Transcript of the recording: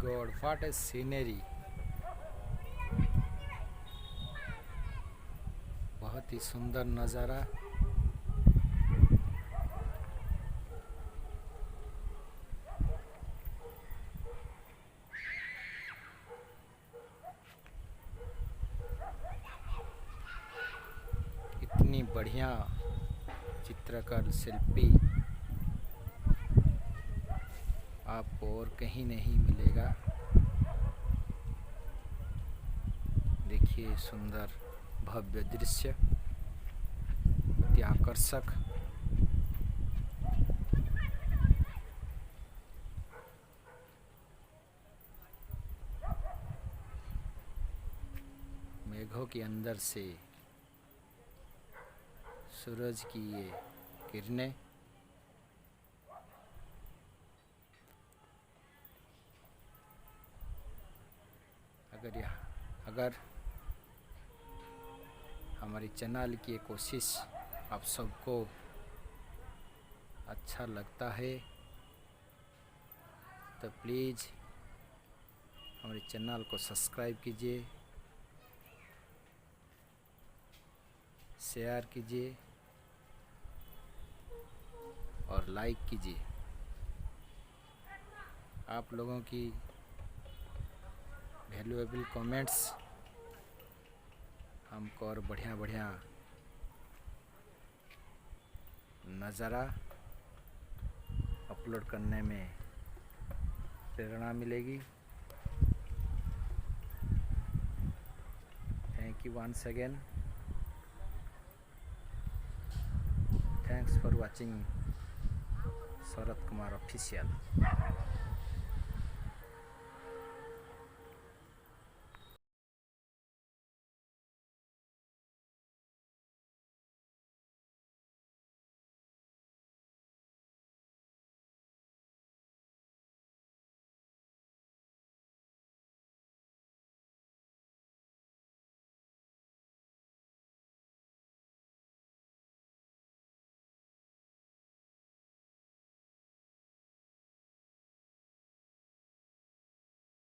God, what a scenery! बहुत ही सुंदर नज़ारा। इतनी बढ़िया चित्रकार शिल्पी आपको और कहीं नहीं मिलेगा। देखिए सुंदर भव्य दृश्य, अति आकर्षक। मेघों के अंदर से सूरज की ये किरणें अगर हमारी चैनल की ये कोशिश आप सबको अच्छा लगता है तो प्लीज़ हमारे चैनल को सब्सक्राइब कीजिए, शेयर कीजिए और लाइक कीजिए। आप लोगों की वैल्यूएबल कमेंट्स हमको और बढ़िया बढ़िया नज़ारा अपलोड करने में प्रेरणा मिलेगी। Thank you once again. Thanks for watching Sharad Kumar official.